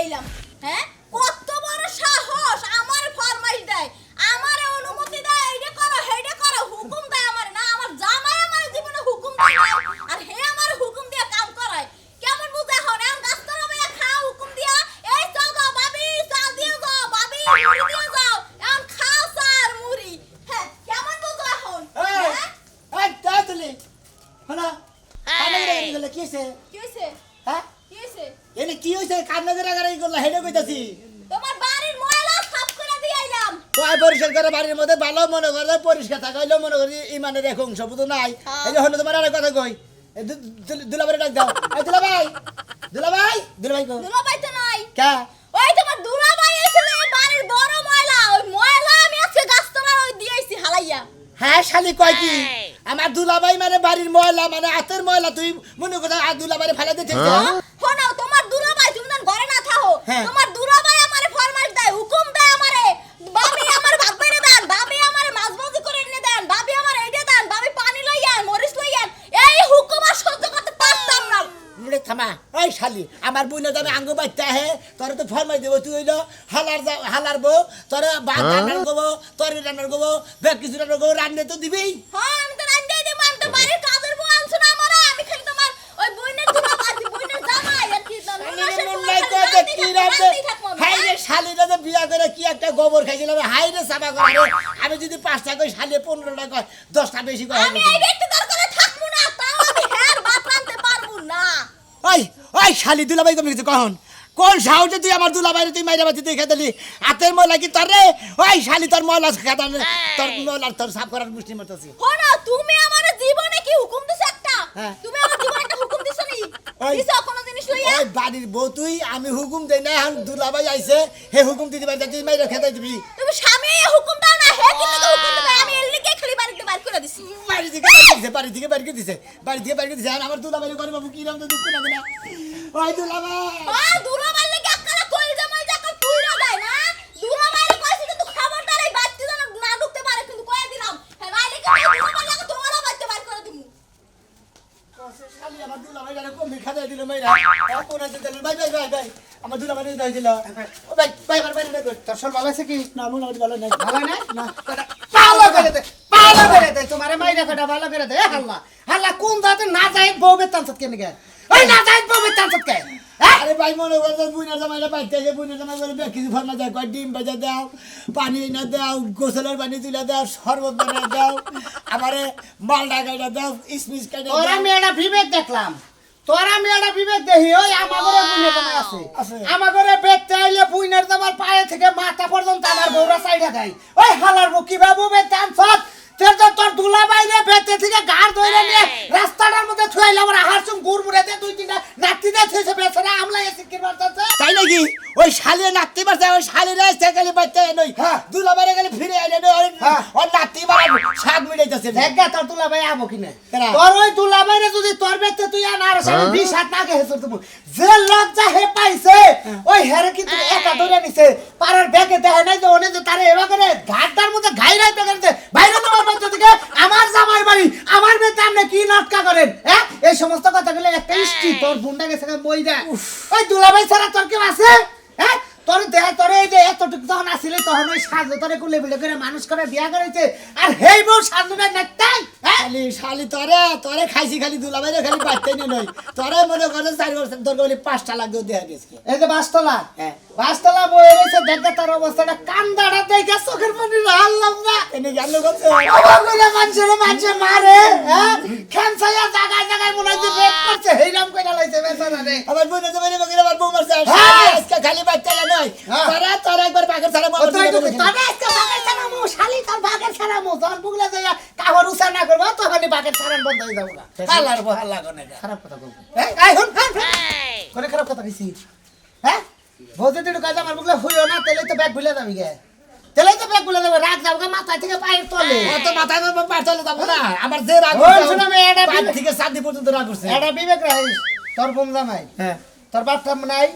আইলাম। হ্যাঁ কত বড় সাহস আমার ফরমাইশ দেয়, আমারে অনুমতি দেয়, এইটা করো হেইটা করো, হুকুম দেয় আমারে। না আমার জামাই আমার জীবনে হুকুম দেয় না, আর হে আমার হুকুম দিয়ে কাম করায়। কেমন বুঝা হন এখন গাছতলা ভাইয়া খাও হুকুম দিয়া, এই চাও দাও ভাবি, চাল দিয়ে যাও ভাবি, মুড়ি দিয়ে যাও, এখন খাও স্যার মুড়ি। হ্যাঁ কেমন বুঝা এখন? এই তাতলি হনা কানে গেলে কি হইছে? কি হইছে? হ্যাঁ কি হইছে? এনে কি হইছে? কানে গেলে করলা হেডে কইতাছি। তোমার বাড়ির ময়লা সাফ করে দিয়ে আইলাম। ওই পরিষ্কার করে বাড়ির মধ্যে ভালো মনে করে পরিষ্কার থাকাইলো মনে করি ইমানের এক অংশ বুঝো নাই। এই যে হন তোমার আর কথা কই, দুলাভাই ডাক দাও। এই দুলাভাই, দুলাভাই, দুলাভাই কো দুলাভাই তো নাই। কা ওই তোমার দুলাভাই এসেছিল এই বাড়ির বড় ময়লা, ওই ময়লা আমি আজকে গাছতলা ওই দিয়েছি হালাইয়া। হ্যাঁ শালি কয় কি আমার দুলাভাই মানে বাড়ির ময়লা মানে হাতের ময়লা তুই মনে কথা আর দুলাভাই ফেলা দিতে শোনো তোমার দুলাভাই তুমি না ঘরে না থাকো, হ্যাঁ। তোমার দুলাভাই আমারে ফরমাইশ দেয়, হুকুম দেয় আমারে, ভাবি আমার ভাত বাইরে দেন, ভাবি আমারে মাছ ভাজি করে এনে দেন, ভাবি আমার এইটা দেন, ভাবি পানি লইয়ান মরিচ লইয়ান। এই হুকুম আর সহ্য করতে পারতাম না। মুড়ে থামা ওই শালি আমার বুইনে যাবে আঙ্গ বাইতে হে তোর তো ফরমাই দেব তুই হইলো হালার বউ তোর ভাত রান্নার গবো তোর রান্নার গবো বেক কিছু রান্নার গবো রান্না তো দিবি। হ্যাঁ আমি তো রান্নাই দেব, আমি তো বাড়ির কাজের বউ আনছো না আমারে, আমি খালি তোমার ওই বইনের দুলাভাই বইনের জামাই আর কি জানো শালিরা তো বিয়া করে কি একটা গোবর খাইছিল হাই রে সাবা করে আমি যদি 5টা কই শালি 15টা কয় 10টা বেশি কয় আমি এই ব্যক্তি দরকারে থাকবো না, তাও আমি হের ভাত রাঁধতে পারবো না। ওই ওই শালি দুলাভাই তুমি কিছু কখন কোন সাহসে তুই আমার দুলাভাইরে তুই মাইরা বাতি দেখে দিলি হাতের ময়লা কি তোর রে? ওই শালি তোর ময়লা খাতা তোর ময়লা তোর সাফ করার মুষ্টি মরতেছি। হনো তুমি আমার জীবনে কি হুকুম দিছো একটা? হ্যাঁ। তুমি আমার জীবনে একটা হুকুম দিছো নি? ওই- দিছো কোনো জিনিস লইয়া? ওই বাড়ির বউ তুই আমি হুকুম দেই না এখন দুলাভাই আইছে হে হুকুম দিতে পারি তুই মাইরা খেতে দিবি। তুমি স্বামী হুকুম দাও না, হে কিন্তু তো হুকুম দিবে, আমি এর লিগে খালি বাড়িতে বাইর করে দিছি। বাড়ি থেকে বাড়ি থেকে বাড়ি করে দিছে বাড়ি থেকে বাড়ি করে দিছে আর আমার দুলাভাই করে বাবু কি নাম তো দুঃখ লাগে না। ওই দুলাভাই দুলাভাই লাগি আকালা কই জামাই যাকে পুইরা দেয় না, দুলাভাইরে কইছি কিন্তু খবরদার এই বাচ্চা যেন না ঢুকতে পারে, কিন্তু কইয়া দিলাম হ্যাঁ ভাই লাগি দুলাভাই লাগি তোমারও বাচ্চা বাইর করে দিমু। শালি আমার দুলাভাই জানে কম খাতা দিল মাইরা কোন আছে দিল ভাই ভাই ভাই ভাই আমার দুলাভাই দাই দিল ও ভাই ভাই আমার বাইরে না তোর সব ভালো আছে কি না মনে হয় ভালো নাই ভালো না না পালো করে দে পালো করে দে তোমারে মাইরা কটা ভালো করে দে হাল্লা হাল্লা কোন দাতে না যায় বউ বেতন সত কেন গে ওই না যায় বউ বেতন সত কে আরে ভাই মনে করে বুইনা জামাইলা পাইতে যে বুইনা জামাই বলে বে কিছু ফরমা যায় কয় ডিম বাজা দাও পানি না দাও গোসলের পানি তুলে দাও শরবত বানিয়ে দাও আমারে মালডা গাইডা দাও ইসমিস কাইডা তোরা দাও মেয়েটা বিবেক দেখলাম তোরা মেয়েটা বিবেক দেখি ওই আমার ঘরে বুইনের জামাই আছে আছে। আমার ঘরে বেতে আইলে বুইনের জামার পায়ে থেকে মাথা পর্যন্ত আমার বউরা সাইডা দেয় ওই হালার বউ কিভাবে বেতন সত তোর দুলা বাইরে বেতে থেকে গাড় ধরে নিয়ে রাস্তাটার মধ্যে থুইলাম আর হারচুম গুড়মুড়ে দে দুই তিনটা নাতি দে থইছে বেচারা আমলা এসে কি মারতাছে তাই নাকি ওই শালে নাতি পারছে ওই শালিরা এসে গেলে বাইতে নই হ্যাঁ। দুলাবারে গেলে ফিরে আইলে নই হ্যাঁ। ওর নাতি মারা শাক মিটাইতাছে দেখা তোর দুলা ভাই আবো কিনে কেনা? তোর ওই দুলা বাইরে যদি তোর বেতে তুই আর সামনে 20 হাত না গেছে তুমি যে লজ্জা হে পাইছে ওই হেরে কিন্তু একা ধরে নিছে পাড়ার ব্যাগে দেখে নাই যে ওনে যে তারে এবা করে ঘাটটার মধ্যে ঘাইরাই তো করে বাইরে তোমার বাচ্চা থেকে আমার জামাই বাড়ি আমার বেতে আপনি কি নাটকা করেন হ্যাঁ এই সমস্ত কথাগুলো একটা ইষ্টি তোর বুন্ডা গেছে বইরা ওই দুলা ভাই ছাড়া তোর কেউ আছে হ্যাঁ তোর দেহ তোর এই যে এতটুকু যখন আসিলে তখন ওই সাজো তোরে কুলে বিলে করে মানুষ করে বিয়া করেছে আর হেই বউ সাজো না নাকতাই হ্যাঁ শালি শালি তোরে খাইছি খালি দুলাবারে খালি বাইতে নই তোরে মনে করে 4 বছর তোর বলি 5টা লাখ দিয়ে দেয়া গেছে এই যে বাসতলা হ্যাঁ। বাসতলা বই রয়েছে দেখা তার অবস্থাটা কান্দাটা দেখে চোখের পানি হারলাম না এনে গেল কত অবাক হইলে মানুষে মারে হ্যাঁ খেমসাইয়া জায়গায় জায়গায় মনে হচ্ছে রেপ করছে হেইরাম কইরা লাইছে বেচারা রে আমার বোন জমানে বগিরা আমার বউ মারছে হ্যাঁ। আজকে খালি বাইতে নই হ্যাঁ। তোরা একবার বাগের ছাড়া ও তুই তবে আজকে বাগের ছাড়ামু শালি তোর বাগের ছাড়ামু তোর বুগলা যাইয়া কাহর উসা না করবা তখনই বাগের ছাড়ান বন্ধ হয়ে যাবো না হালার বউ হালা কোনে খারাপ কথা বলবো এই আই হুন কোনে খারাপ কথা কইছি হ্যাঁ ভোজে দিন কাজ আমার বুগলা হইও না তেলে তো ব্যাগ ভুলে যাবি গে তেলে তো ব্যাগ ভুলে যাবে রাগ যাবো মাথা থেকে পায়ের তলে অত মাথায় না পার চলে যাব না আমার যে রাগ ওই শুনো মে এটা পাঁচ থেকে 7 দিন পর্যন্ত রাগ করছে এটা বিবেক রাইস তোর বোন জামাই হ্যাঁ তোর বাচ্চা নাই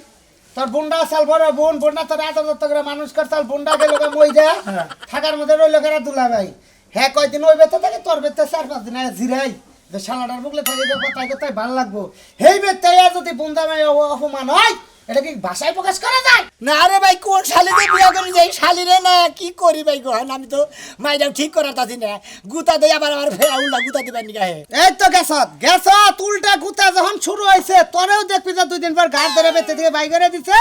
তোর বুন্ডা সাল বড় বোন বোনটা তোর এত করে মানুষ করছাল বুন্ডা গেল গা মইদা হ্যাঁ। থাকার মধ্যে রইল গেরা দুলা ভাই হ্যাঁ কয়দিন ওই বেতে থাকে তোর বেতে 4-5 দিন আগে জিরাই যে শালাটার বুকলে থাকে যে কথাই কথাই ভালো লাগবো হেই বেতে যদি বুন জামাই অপমান হয় এটা কি ভাষায় প্রকাশ করা যায়? না রে ভাই কোন শালিতে বিয়া করি যাই শালিরে না কি করি ভাই গহন আমি তো মাইটাও ঠিক করার তাছি না গুতা দেই আবার আমার ফেরা উল্টা গুতা দিবার নিগা হে এই তো গেছত উল্টা গুতা যখন শুরু হয়েছে তোরেও দেখবি যে 2 দিন পর ঘাট ধরে বেতে থেকে বাই করে দিছে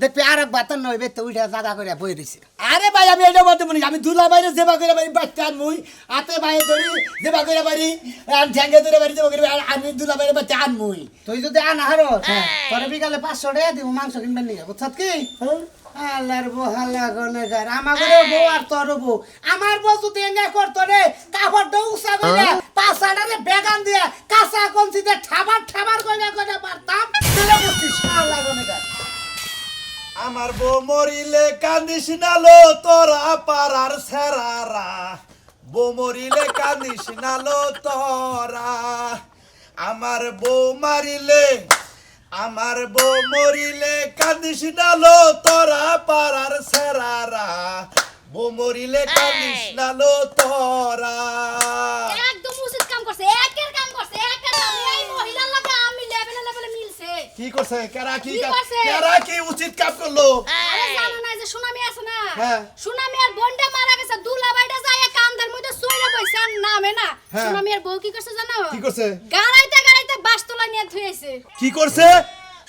দেখবি আর এক বাতান নয় বেতে উঠে জায়গা করে বই দিছে। আরে ভাই আমি এটা বলতে মনে আমি দুলা বাইরে সেবা করে বাড়ি বাচ্চা আনমুই হাতে বাইরে ধরি সেবা করে বাড়ি আর ঠ্যাঙ্গে ধরে বাড়ি সেবা করে আর আমি দুলা বাইরে বাচ্চা আনমুই তুই যদি আন হারো তোরে বিকালে 500 টাকা দিব মাংস কিনবেন নিয়ে বুঝছত কি? আল্লাহর বহালা গনেগার আমাগরে বউ আর তোর বউ আমার বউ যদি এঙ্গা করতো রে কাপড়টা উসা করে পাছাড়ারে বেগান দিয়া কাঁচা কঞ্চিতে ঠাবার কইনা কইনা পারতাম তাহলে বুঝছিস আল্লাহ গনেগার। আমার বউ মরিলে কান্দিস নালো তোরা পাড়ার সেরারা বউ মরিলে কান্দিস নালো তোরা আমার বউ মারিলে আমার বউ মরিলে কান্দিস নালো তোরা পাড়ার সেরারা বউ মরিলে কান্দিস নালো তোরা। একদম উচিত কাম করছে একের কাম করছে একের কাম এই মহিলার লাগা আমি লেভেলে মিলছে। কি করছে কেরা কি কি করছে? কেরা কি উচিত কাজ করলো? আরে জানো না যে সুনামি আছে না হ্যাঁ। সুনামি আর বোনটা মারা গেছে দুলাভাইটা যায় কান্দার মধ্যে সইরা বইছে আর নামে না হ্যাঁ। সুনামি আর বউ কি করছে জানো কি করছে? গাড়াইতে বাসতলা নিয়ে ধুইছে। কি করছে?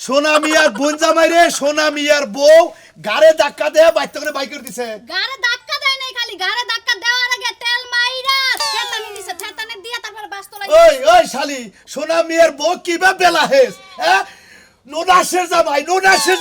সোনা মিয়ার বোন জামাই রে সোনা মিয়ার বউ গাড়ে ধাক্কা দেয়া বাইতে করে বাইক করে দিছে। গাড়ে ধাক্কা দেয় নাই খালি গাড়ে ধাক্কা দেওয়ার আগে তেল মাইরা থেতানি দিছে থেতানি দিয়া তারপর বাসতলা ওই ওই শালি সোনা মিয়ার বউ কিবা বেলা হেস হ্যাঁ নোনাশের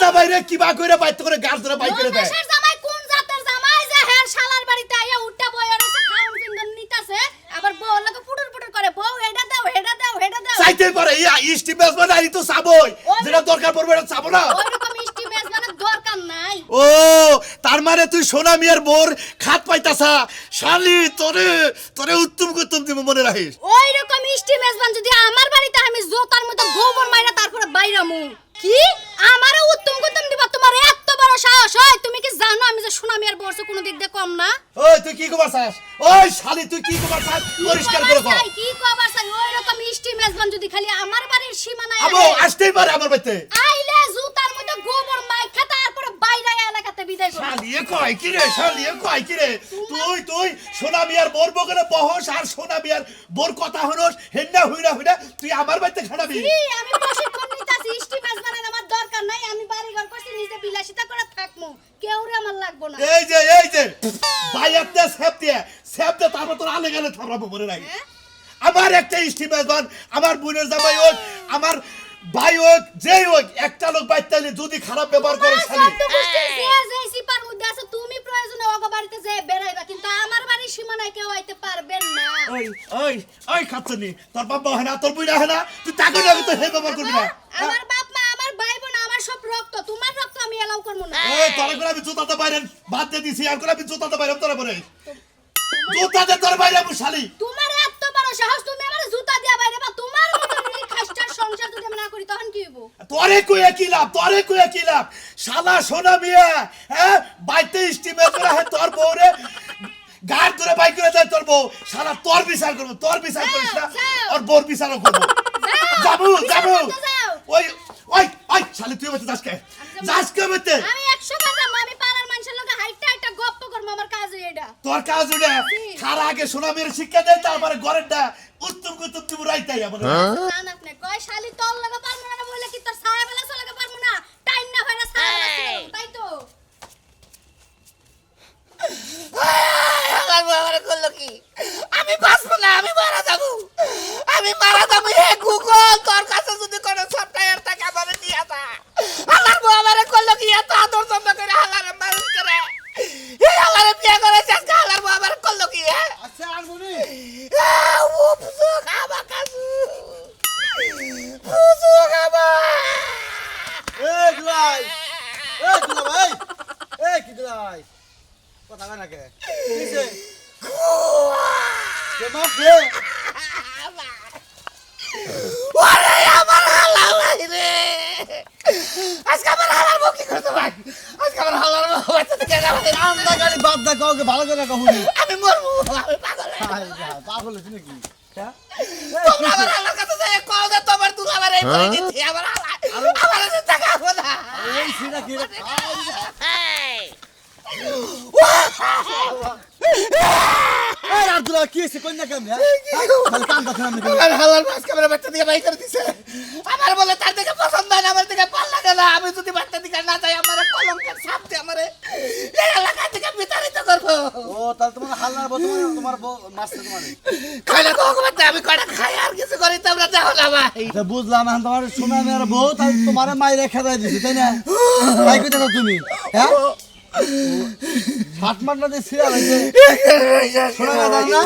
জামাই রে কিবা কইরা বাইতে করে গাড় ধরে বাইক করে দেয়। দেশের জামাই কোন জাতের জামাই যে হের শালার বাড়িতে আইয়া উঠটা বইয়া রইছে খাউন পিন্দন নিতাছে আবার বউ লাগে পুটুর পুটুর করে বউ এটা দাও হেডা দাও চাইতে পারে ইয়া স্টিমেস বানাই তো চাবই যেটা দরকার পড়বে এটা চাবো না। ওইরকম মিষ্টি বেশ মানে দরকার নাই। ও তার মানে তুই সোনা মিয়ার বোর খাত পাইতাছা শালি তোরে উত্তম দিব মনে রাখিস। ওইরকম মিষ্টি মেজবান যদি আমার বাড়িতে আমি জোতার মতো গোবর মাইরা তারপরে বাইরামু কি আমারও উত্তম দিবা তোমার এত বড় সাহস হয় তুমি কি জানো আমি যে সুনামি আর বর্ষ কোনো দিক দিয়ে কম না। ওই তুই কি কবার চাস? ওই শালি তুই কি কবার চাস? পরিষ্কার করে কর। কি কবার চাই ওইরকম মিষ্টি মেজবান যদি খালি আমার বাড়ির সীমানায় আবো আসতেই পারে আমার বাড়িতে। আইলে জুতার মধ্যে গোবর মাইখা তারপরে বাইরে এলাকাতে বিদায় করো। শালিয়ে কয় কি রে তুই সোনা মিয়ার বোর বগলে বহস আর সোনা মিয়ার বোর কথা হনস হেন্না হইরা তুই আমার বাড়িতে খাড়াবি। আমি প্রশিক্ষণ নিতাছি মিষ্টি মেজবানের আমার দরকার নাই আমি বাড়ি ঘর করছি নিজে বিলাসিতা করে থাকমু কেউরে আমার লাগবো না। এই যে বাইয়াতে সেপ দে তারপর তোর আলে গেলে ধরাবো মনে নাই। আমার একটা স্টিমেজবান আমার বোনের জামাই হোক আমার ভাই হোক যেই হোক একটা লোক বাইতাইলে যদি খারাপ ব্যবহার করে শালি যে সিপার মধ্যে আছে তুমি প্রয়োজনে ওগো বাড়িতে যে বেরাইবা কিন্তু আমার বাড়ির সীমানায় কেউ আইতে পারবেন না। ওই খাচ্ছনি তোর বাবা হয় না তোর বুইরা হয় না তুই তাকে না তো হে ব্যবহার করবি না। আমার বাপ মা আমার ভাই বোন আমার সব রক্ত তোমার রক্ত আমি এলাও করব না। এই তোরা করে আমি জুতাতে বাইরে বাদ দিয়ে দিছি আর করে আমি জুতাতে বাইরে তোরা পরে জুতাতে তোর বাইরে আমি শালি তোমার এত বড় সাহস তুমি আমার জুতা দিয়া বাইরে বা তোমার মতো নি খাস্টার সংসার যদি আমি না করি তখন কি হইব? তোরে কইয়া কি লাভ শালা সোনা মিয়া হ্যাঁ বাইতে স্টিমের করে হে তোর বউরে গাড় ধরে বাইক করে যায় তোর বউ শালা তোর বিচার করিস না আর বোর বিচারও করব। যাবো ওই শালি তুই মতে যাস কে মতে আমি 100 বার যাবো আমি পাড়ার মানুষের লগে হাইটা গপ্প করব আমার কাজ এটা। তোর কাজ ওটা খারা আগে সোনা মেয়ের শিক্ষা দেয় তারপরে ঘরেরটা উত্তম দিব রাইতাই আমার জান আপনি কয় শালি তোর লগে পারমু না বলে কি তোর ছায়া বেলা চলে পারমু না টাইম না হয় না ছায়া বেলা তাই তো আমার করলো কি আমি বাঁচবো না আমি মারা যাবো হে গুগল তোর কাছে যদি কোনো সফটওয়্যার থাকে আমারে দিয়া দা আমার বউ আমারে করলো কি এত আদর যত্ন করে হালারে মানুষ করে এই হালারে বিয়ে করে আজকে হালার বউ আমারে করলো কি আচ্ছা আর বলি ও বুঝো খাবা কাজু বুঝো খাবা এই দুলাই কি দুলাই কথা কয় না কে কিছে কে মাফে ওরে আমার হালা রে আজকে আমার হালার বউ কি করতে ভাই আজকে আমার হালার বউ বাচ্চা থেকে আমরা গাড়ি বাদ দা কাউকে ভালো করে কহুনি আমি মরবো আমি পাগল পাগল হইছিস নাকি তোমরা আমার হালার কাছে যাই কও যে তোমার দুলাবার এই পরিস্থিতি আমার হালা আমার কাছে টাকা হবে না সিনা কি রে এই আব্দুল্লাহ কি হইছে কইনা কেমনে মানে কাম কথা আমি আমার হালার মাছ ক্যামেরা বাচ্চা দিকে বাই করে দিছে আমার বলে তার দিকে পছন্দ হয় না আমার দিকে ভালো লাগে না আমি যদি বাচ্চা দিকে না যাই আমার কলঙ্কের ছাপ দিয়ে আমারে এই এলাকা থেকে বিতাড়িত করবো ও তাহলে তোমার হালার বউ তোমার বউ মারছে তোমারে খাইলে তো ওকে আমি কয়টা খাই আর কিছু করি তোমরা দেখো না ভাই আচ্ছা বুঝলাম এখন তোমার সোনা মেয়ের বউ তাহলে তোমারে মাইরে খেদাই দিছে তাই না তাই কইতা তুমি হ্যাঁ হাত মারনা দিয়ে সিরিয়াল হইছে সোনা মেয়ে দাও না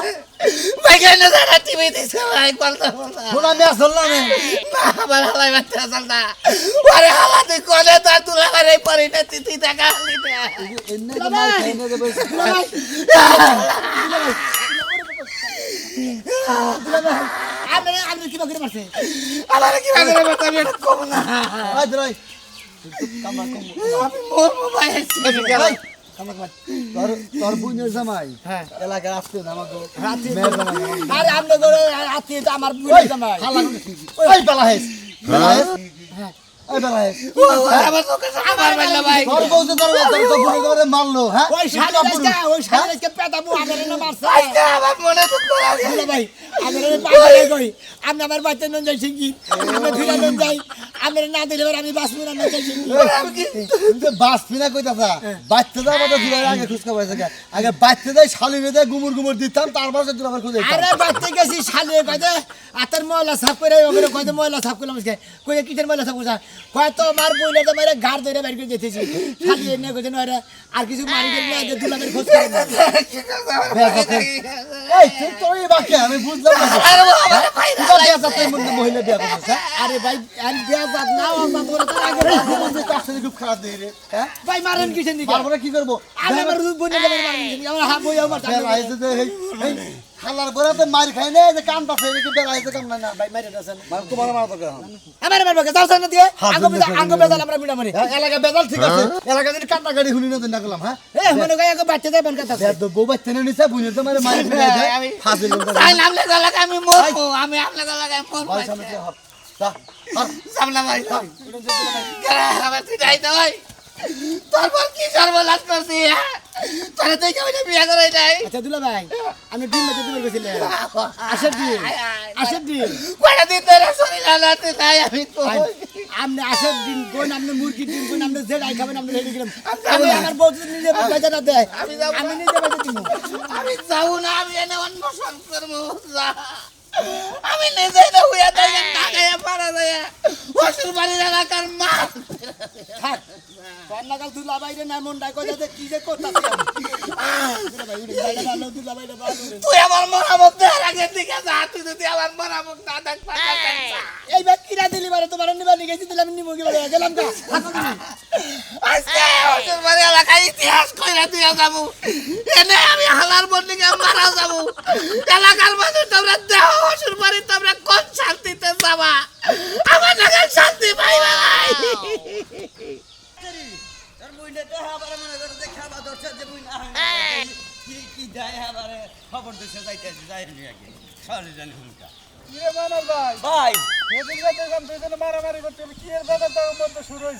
ভাই কেন জানা টিভি দিছে ভাই বলতো সোনা মেয়ে চললা না না আমার হালাই বাচ্চা চলতা আরে হালা তুই কোনে তো তুই আমার এই পরিণতি তুই টাকা নিতে এনে তো মার খাইনে দেবে আপনি কি বাকি মারছে আমার কি ভাগে রে বাচ্চা আমি এটা কম না আই ধরাই কামা কম আমি মরবো ভাই এই, তোর বুঝে জামাই হ্যাঁ এলাকায় আসতে না আমাকে মেয়ের জামাই আরে আপনি করে আত্মীয় তো আমার বুঝে জামাই ওই বেলা হেস ওই বেলা হেস আমার চোখে আমার বাইলা ভাই তোর বউ যে তোর বুড়ো করে মারলো হ্যাঁ ওই শালিকে পেটাবো আমার না মারছে আজকে আমার মনে তো করা বুঝলে ভাই আমার পাগলে কই আপনি আমার বাচ্চা নন যাই শিখি আমি ফিরে নন যাই আমার না দিলে আমি বাঁচবো না নন যাই শিখি তুই বাস ফিনা কইতাছা বাচ্চা যা বাচ্চা দুলাই আগে খুশ খবর আছে আগে বাচ্চা যাই শালিরে যাই গুমুর দিতাম তারপর সে দুলাবার খুঁজে আরে বাচ্চা গেছি শালিয়ে কইতে আতার ময়লা সাফ করে ওরে কইতে ময়লা সাফ করলাম আজকে কই কিটের ময়লা সাফ করছা কয় তো আমার বইলে তো মেরে ঘাড় ধরে বাইর করে যেতেছি শালিয়ে নিয়ে কইতে নরে আর কিছু মারি গেল না আগে দুলাবের খোঁজ করে না এই তুই তোর এই বাক্যে আমি বুঝলাম না আরে বাবা ভাই তুই বিয়া করতে মহিলা বিয়া করছিস হ্যাঁ আরে ভাই আর বিয়া জাত না ও জাত ওরে তো আগে তুই কাছে খুব খারাপ দেই রে হ্যাঁ ভাই মারেন কিসের দিকে তারপরে কি করব আমি আমার বইনে মারেন আমার হা বই আমার বেলা আইছে যে এই হালার বড় তো মার খাই না যে কান পাছে কি বেলা আইছে কাম না ভাই মারে দাছেন মানে তোমার মারা তো কেন আমার মারবে যাও সামনে দিয়ে আঙ্গ বেজাল আমরা মিটা মারি এলাকা বেজাল ঠিক আছে এলাকা যদি কান্না গাড়ি হুনি না দেন করলাম হ্যাঁ এ মনে গায় আগে বাচ্চা দেবেন কথা বেদ বউ বাচ্চা নিছে বুঝে তো মারে মারি ফেলে দেয় ফাজিল তাই নামলে গলা আমি মরবো আমি আমলে গলা মরবো ভাই সামনে থেকে হপ যা হপ সামনে ভাই আমার তুই যাই তো ভাই তারপর কি সর্বনাশ করছি তোরা তুই কেমন বিয়ে করে নাই আচ্ছা দুলা ভাই আমি ডিম বেচে দিবার গেছিলাম আসের ডিম কয়টা দিন ধরে শরীর আলাতে নাই আমি তো আপনি আসের ডিম কোন আপনি মুরগি ডিম কোন আপনি যে রাই খাবেন আপনি রেডি গেলাম আমি আমার বউ যদি নিজে বেচে না দেয় আমি নিজে বেচে দিব আমি যাবো না আমি এনে অন্বেষণ করবো আমি নিজে না হইয়া তাই না গায়ে মারা যায় ওষুধ বাড়ির এলাকার মা থাক কন্যাকাল দুলা বাইরে না মন ডাক যে কি যে করতাছি দুলা ভাই উড়ে বাইরে ভালো দুলা বাইরে ভালো তুই আমার মরামত দেওয়ার আগের দিকে যা তুই যদি আমার মরামত না দেখ এই ব্যাগ কিরা দিলি বারে তোমার নিবা নিয়ে গেছি দিলাম নিমো কি বারে গেলাম কা আজকে ওষুধ বাড়ি এলাকায় ইতিহাস কইরা দিয়া যাবো এনে আমি হালার বন্দিকে মারা যাবো এলাকার মানুষ তোমরা দেহ ওষুধ বাড়ি তোমরা কোন শান্তিতে যাবা আমার নাগাল শান্তি পাইবা নাই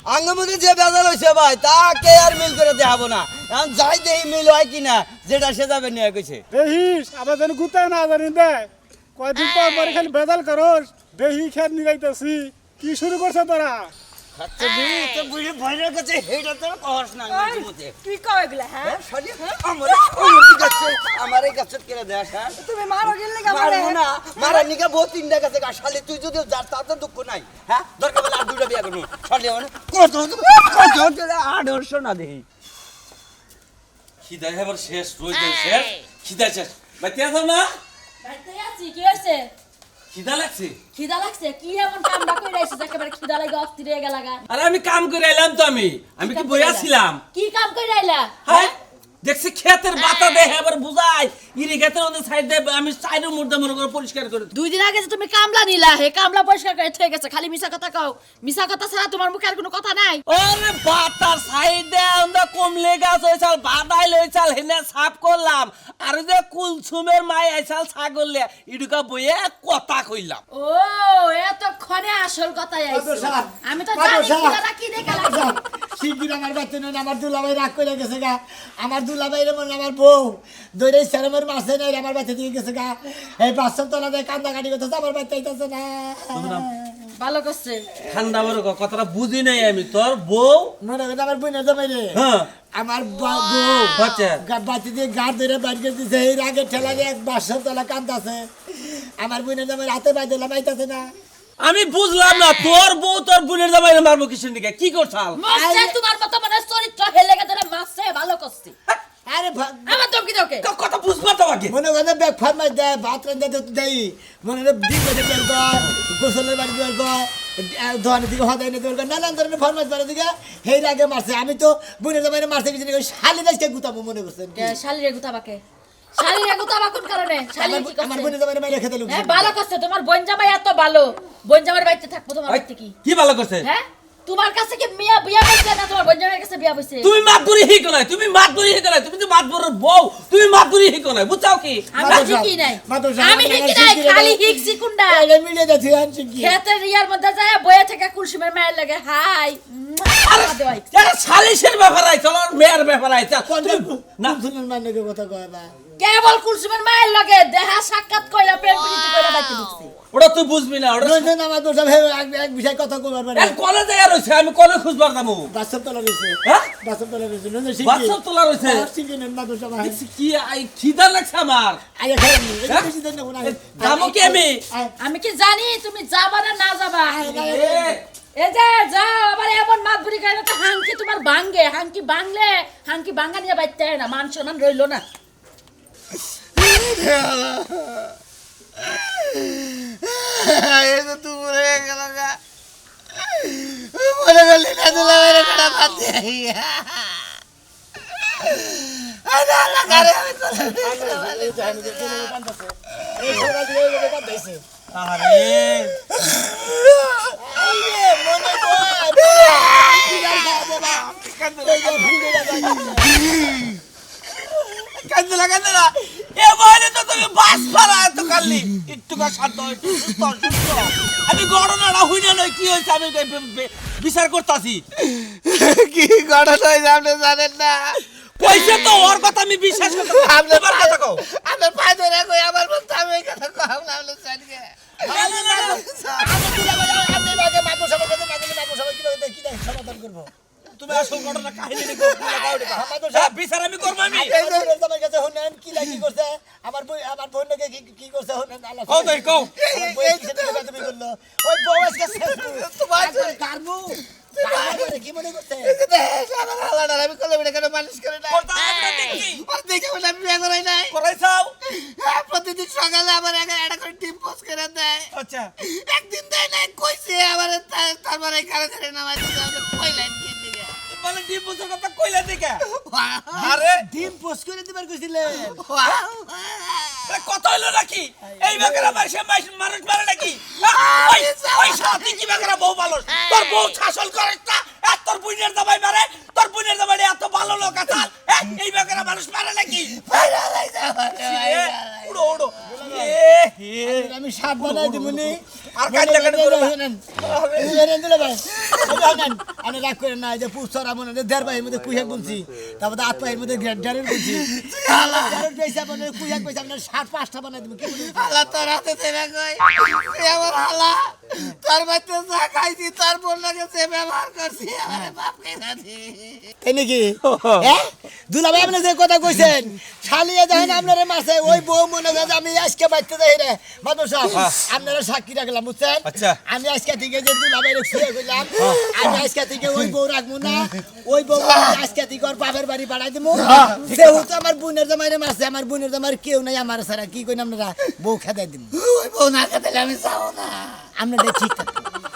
আঙ্গমুখী যে বেজাল হয়েছে ভাই তাকে আর মিল করে দেখাবো না এখন যাই দেখি মিল হয় কিনা যেটা সে যাবে নিয়ে গেছে দেহিস আবার যেন গুতায় না জানি দেয় কয়দিন পর পরে খালি বেজাল করস দেহি খেত নিগাইতেছি কি শুরু করছে তোরা আচ্ছা বুড়ি তো বুড়ি ভয়ের কাছে হেটা তো কহস না আঙ্গমুখী তুই কও এগুলা হ্যাঁ আমার এই গাছত কেটে দেয় হ্যাঁ তুমি মারো গেলে মারবো না মারা নিকা বহুত তিনটা গাছে শালি তুই যদি যার তার তো দুঃখ নাই হ্যাঁ দরকার বলে আর দুটা বিয়া করবো শালি মানে কত 800 না দেখি খিদা এবার শেষ রোজ শেষ খিদা শেষ বাইতে আছো না বাইতে আছি কি হইছে খিদা লাগছে খিদা লাগছে কি এমন কামটা কইরা আইছিস একেবারে খিদা লাগা অস্থির হয়ে গেলাগা আরে আমি কাম করে এলাম তো আমি কি বইয়া ছিলাম কি কাম কইরা আইলা হ্যাঁ দেখছি ক্ষেতের বাতা দেহে এবার বুঝাই ইরি ক্ষেতের ওদের সাইড দিয়ে আমি সাইডের মধ্যে মনে করে পরিষ্কার করে দুই দিন আগে যে তুমি কামলা নিলা হে কামলা পরিষ্কার করে থয়ে গেছে খালি মিছা কথা কও মিছা কথা ছাড়া তোমার মুখে আর কোনো কথা নাই ওরে বাতার সাইডে আমরা কমলে গাছ হয়েছাল বাদাই লইছাল হেনে সাফ করলাম আর যে কুলসুমের মাই আইছাল ছাগলে ইডুকা বইয়ে কথা কইলাম ও এতক্ষণে আসল কথাই আইছে আমি তো জানি খিদাটা কি দেখে লাগছে শিগগির আমার বাচ্চা নয় আমার দুলাভাই রাগ করে গেছে গা আমার দুলাভাই মনে আমার বউ দৈরে সেরমের মাসে নাই আমার বাচ্চা দিয়ে গেছে গা এই বাচ্চার তলা দেয় কান্দা কাটি করতেছে আমার বাচ্চা আইতেছে না ভালো করছে ঠান্ডা বড় কথাটা বুঝি নাই আমি তোর বউ মনে করে আমার বোনের জামাই রে হ্যাঁ আমার বউ বাচ্চা বাচ্চা দিয়ে গা ধরে বাইর করে দিছে এই রাগের ঠেলা দিয়ে বাচ্চার তলা কান্দাছে আমার বোনের জামাই রাতে বাইদিলাম আইতেছে না আমি বুঝলাম না তোর বউ তোর বোনের জামাইরে মারবো কিসের দিকে কি করছাল মাসে তোমার মতো মানে চরিত্র হেলে গেছে রে মাসে ভালো করছে আরে আমার তো কি তোকে কথা বুঝবা তো আগে মনে করে ব্যাগ ফার্মাই দেয় ভাত রান্ধে তো দেই মনে করে ডিম বেঁধে বের কর গোসলের বাড়ি বের কর ধোয়ানের দিকে হদাই নিতে বের কর নানান ধরনের ফরমাইশ বাড়ির দিকে সেই আগে মারছে আমি তো বোনের জামাইরে মারছে কিছু শালি দেশকে গুতাবো মনে করছেন শালিরে গুতাবাকে শালিরে গুতাবা কোন কারণে শালি কি আমার করছে বোনের জামাইরে মাইরে খেতে লোক হ্যাঁ ভালো করছে তোমার বোন জামাই এত ভালো বোন জামাইয়ের বাড়িতে থাকবো তোমার বাড়িতে কি কি ভালো করছে হ্যাঁ তোমার কাছে কি মিয়া বিয়া হইছে না তোমার বোন জামাইয়ের কাছে বিয়া হইছে তুমি মাতবুরি হিকো নাই তুমি মাতবুরি হিকো নাই তুমি তো মাতবুরের বউ তুমি মাতবুরি হিকো নাই বুঝাও কি আমি শিখি নাই আমি শিখি নাই খালি শিখছি কুন্ডা আরে মিলে যাচ্ছে আনছি কি খেতের রিয়ার মধ্যে যায় বয়ে থেকে কুলসুমের মায়ের লাগে হাই আরে সালিশের ব্যাপার আইছ আর মেয়ের ব্যাপার আইছ না শুনুন মানে কথা কয় না কেবল কুলসুমের মায়ের লাগে দেহা সাক্ষাৎ কইরা প্রেম প্রীতি কইরা বাইতে ঢুকছে ওটা তুই বুঝবি না ওটা রইছেন আমার তো সব এক বিষয় কথা কইবার পারে কলেজে আর হইছে আমি কলেজ খুঁজবার যাবো বাসব তলা রইছে হ্যাঁ বাসব তলা রইছে নন শিখি বাচ্চা তোলা রইছে শিখি নেন না তো সব দেখছি কি খিদা লাগছে আমার আগে খেলেন এটা বেশি দেন না যাবো কি আমি আমি কি জানি তুমি যাবা না যাবা এ, এই যে যাও আবার এমন মাতবুরি খাই না তো হাঙ্কি তোমার ভাঙ্গে হাঙ্কি ভাঙলে হাঙ্কি ভাঙ্গা নিয়ে বাইতে না মান সম্মান রইলো না এই তো তুই মরে গেল গা মরে গেলি না তুলা মেরে কাটা বাদ দে আরে আল্লাহ করে আমি তো আরে কান্দলা কান্দলা এ বলে তো তুমি বাস পারা তো কালি একটু কা শান্ত একটু সুস্থ সুস্থ আমি ঘটনাটা হইনা নয় কি হইছে আমি বিচার করতাছি কি ঘটনা হয়েছে আপনি জানেন না কইছে তো ওর কথা আমি বিশ্বাস করতে আপনার কথা কও আমার পায়ে ধরে কই আমার বলতে আমি এই কথা কম না আপনি জানগে সমাধান করবো তুমি আসল ঘটনা কাহিনী দেখো বিচার আমি করব আমি তোমার কাছে হনেন কি লাগি করছে আমার বোনকে কি করছে হনেন আল্লাহ কও তাই কও এই সেটা তুমি বললো ওই বউ আজকে তোমার কারবো কি মনে করতে আমার আলাদা আমি কলে বেড়ে কেন মালিশ করে না কথা আমরা দেখি আর দেখে বলে আমি বিয়ে করাই নাই করাইছাও প্রতিদিন সকালে আমার একটা করে টিম পোস্ট করে দেয় আচ্ছা একদিন দেয় না কইছে আমার তারপরে কারে ধরে নামাই দিতে আমাকে কইলেন কি দিকে মানে ডিম বছর কথা কইলা দিকা আরে টিম পোস্ট করে দিবার কইছিলেন কত হইলো নাকি এই বাগরা মাসে মানুষ মারে নাকি ওই সাথে কি বাগরা বউ ভালো তোর বউ শাসন করে না আর তোর বুইনের জামাই মারে তোর বুইনের জামাই এত ভালো লোক আছে এই বাগরা মানুষ মারে নাকি উড়ো উড়ো আমি সাপ বানাই দিমুনি আর কান্না কান্না করো আমি রাগ করে না যে পুস্তরা মনে দেড় ভাইয়ের মধ্যে কুইহাক বলছি তারপর আট ভাইয়ের মধ্যে ডেরের বলছি কুইহাক পয়সা আপনার 7-5টা বানাই দিব আল্লাহ তোর হাতে দেবে কই আমার হালা তোর বাচ্চা যা খাইছি তার বললাকে সে ব্যবহার করছি আমারে বাপ কইরা দি তাই নাকি হ্যাঁ দুলাভাই আপনি যে কথা কইছেন শালিয়ে দেখেন আপনারে মাসে ওই বউ মনে হয় আমি আজকে বাচ্চা যাই রে মাদর সাহেব আপনারা সাক্ষী রাখলাম বুঝছেন আচ্ছা আমি আজকে থেকে যে দুলাভাই শুয়ে কইলাম আমি আজকে থেকে ওই বউ রাখবো না ওই বউ আজকে থেকে ওর বাপের বাড়ি বাড়াই দেবো যেহেতু আমার বোনের জামাইরে মারছে আমার বোনের জামাইয়ের কেউ নাই আমার ছাড়া কি কইন আপনারা বউ খেদাই দিব ওই বউ না খেদাইলে আমি যাবো না আপনারা ঠিক থাকে